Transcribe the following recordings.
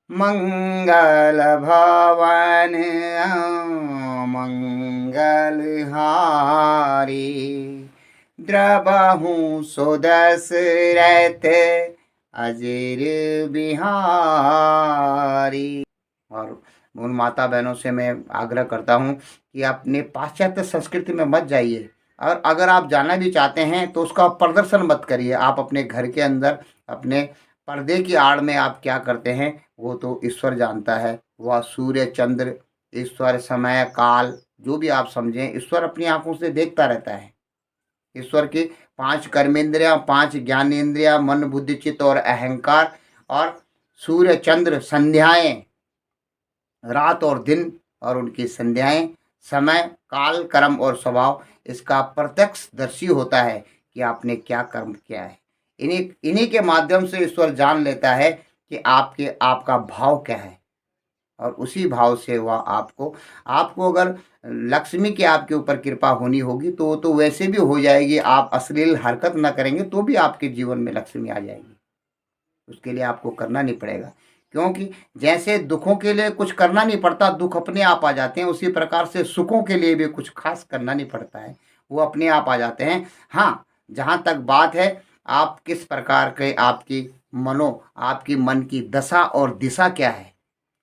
मंगल भवन मंगल हारी, द्रबहु सुदशरथ अजीर बिहारी। और उन माता बहनों से मैं आग्रह करता हूँ कि अपने पाश्चात्य संस्कृति में मत जाइए, और अगर आप जाना भी चाहते हैं तो उसका प्रदर्शन मत करिए। आप अपने घर के अंदर अपने पर्दे की आड़ में आप क्या करते हैं वो तो ईश्वर जानता है। वह सूर्य चंद्र, ईश्वर, समय, काल, जो भी आप समझें, ईश्वर अपनी आंखों से देखता रहता है। ईश्वर की 5 कर्मेंद्रियां, 5 ज्ञानेंद्रियां, मन, बुद्धि, चित्त और अहंकार, और सूर्य चंद्र, संध्याएं, रात और दिन और उनकी संध्याएं, समय, काल, कर्म और स्वभाव, इसका प्रत्यक्षदर्शी होता है कि आपने क्या कर्म किया है। इन्हीं इन्हीं के माध्यम से ईश्वर जान लेता है कि आपका भाव क्या है, और उसी भाव से वह आपको आपको अगर लक्ष्मी की आपके ऊपर कृपा होनी होगी तो वो तो वैसे भी हो जाएगी। आप अश्लील हरकत ना करेंगे तो भी आपके जीवन में लक्ष्मी आ जाएगी। उसके लिए आपको करना नहीं पड़ेगा, क्योंकि जैसे दुखों के लिए कुछ करना नहीं पड़ता, दुख अपने आप आ जाते हैं, उसी प्रकार से सुखों के लिए भी कुछ खास करना नहीं पड़ता है, वो अपने आप आ जाते हैं। हाँ, जहाँ तक बात है आप किस प्रकार के आपकी मन की दशा और दिशा क्या है,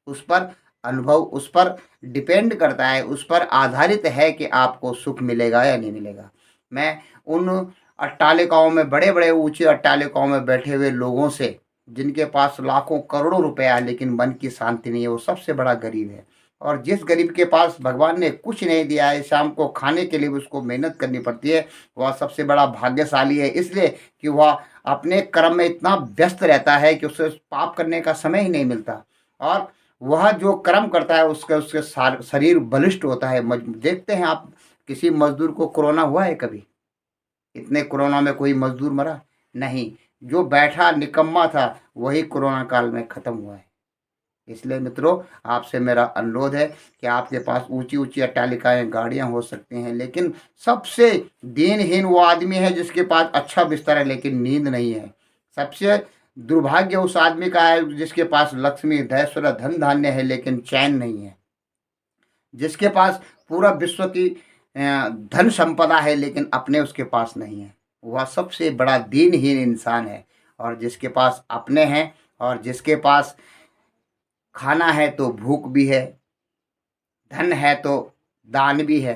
उस पर अनुभव, उस पर डिपेंड करता है, उस पर आधारित है कि आपको सुख मिलेगा या नहीं मिलेगा। मैं उन अट्टालिकाओं में, बड़े बड़े ऊंचे अट्टालिकाओं में बैठे हुए लोगों से, जिनके पास लाखों करोड़ों रुपया है लेकिन मन की शांति नहीं है, वो सबसे बड़ा गरीब है। और जिस गरीब के पास भगवान ने कुछ नहीं दिया है, शाम को खाने के लिए भी उसको मेहनत करनी पड़ती है, वह सबसे बड़ा भाग्यशाली है, इसलिए कि वह अपने कर्म में इतना व्यस्त रहता है कि उसे पाप करने का समय ही नहीं मिलता। और वह जो कर्म करता है उसके उसके शरीर बलिष्ठ होता है। देखते हैं आप, किसी मजदूर को कोरोना हुआ है कभी? इतने कोरोना में कोई मजदूर मरा नहीं। जो बैठा निकम्मा था वही कोरोना काल में खत्म हुआ है। इसलिए मित्रों, आपसे मेरा अनुरोध है कि आपके पास ऊंची ऊंची अट्टालिकाएं, गाड़ियां हो सकती हैं, लेकिन सबसे दीनहीन वो आदमी है जिसके पास अच्छा बिस्तर है लेकिन नींद नहीं है। सबसे दुर्भाग्य उस आदमी का है जिसके पास लक्ष्मी, ऐश्वर्य, धन धान्य है लेकिन चैन नहीं है। जिसके पास पूरा विश्व की धन संपदा है लेकिन अपने उसके पास नहीं है, वह सबसे बड़ा दीनहीन इंसान है। और जिसके पास अपने हैं और जिसके पास खाना है तो भूख भी है, धन है तो दान भी है,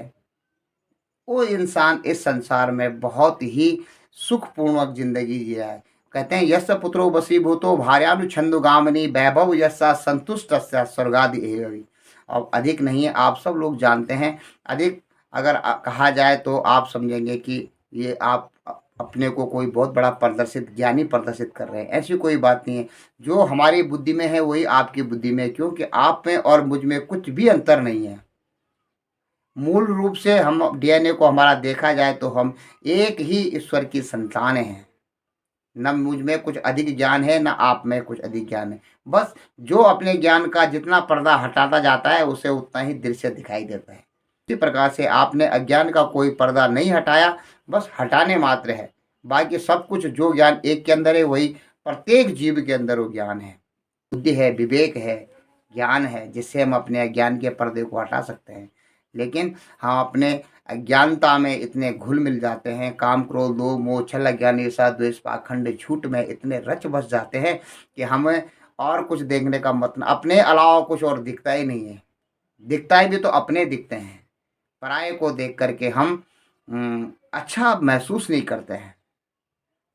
वो इंसान इस संसार में बहुत ही सुखपूर्वक जिंदगी जिया है। कहते हैं यस्य पुत्रो वशीभूतो भार्यानुछंदोगामिनी वैभव यस्या संतुष्ट स्वर्गादि एवं। अब अधिक नहीं है, आप सब लोग जानते हैं। अधिक अगर कहा जाए तो आप समझेंगे कि ये आप अपने को कोई बहुत बड़ा ज्ञानी प्रदर्शित कर रहे हैं। ऐसी कोई बात नहीं है। जो हमारी बुद्धि में है वही आपकी बुद्धि में है, क्योंकि आप में और मुझ में कुछ भी अंतर नहीं है। मूल रूप से हम डीएनए को हमारा देखा जाए तो हम एक ही ईश्वर की संतान हैं। न मुझ में कुछ अधिक ज्ञान है, न आप में कुछ अधिक ज्ञान है। बस जो अपने ज्ञान का जितना पर्दा हटाता जाता है उसे उतना ही दृश्य दिखाई देता है। इसी प्रकार से आपने अज्ञान का कोई पर्दा नहीं हटाया, बस हटाने मात्र है। बाकी सब कुछ जो ज्ञान एक के अंदर है वही प्रत्येक जीव के अंदर वो ज्ञान है। बुद्धि है, विवेक है, ज्ञान है, जिससे हम अपने अज्ञान के पर्दे को हटा सकते हैं। लेकिन हम अपने अज्ञानता में इतने घुल मिल जाते हैं, काम क्रोध लोभ मोह छल अज्ञान ईर्ष्या द्वेष पाखंड झूठ में इतने रच बस जाते हैं कि हमें और कुछ देखने का मतलब, अपने अलावा कुछ और दिखता ही नहीं है। दिखता ही भी तो अपने दिखते हैं, पराये को देख करके हम अच्छा महसूस नहीं करते हैं।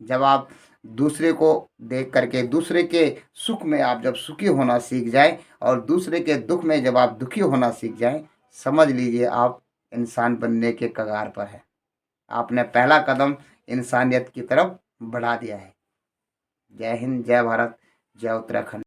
जब आप दूसरे को देख करके दूसरे के सुख में आप जब सुखी होना सीख जाएं और दूसरे के दुख में जब आप दुखी होना सीख जाएं, समझ लीजिए आप इंसान बनने के कगार पर है। आपने पहला कदम इंसानियत की तरफ बढ़ा दिया है। जय हिंद, जय भारत, जय उत्तराखंड।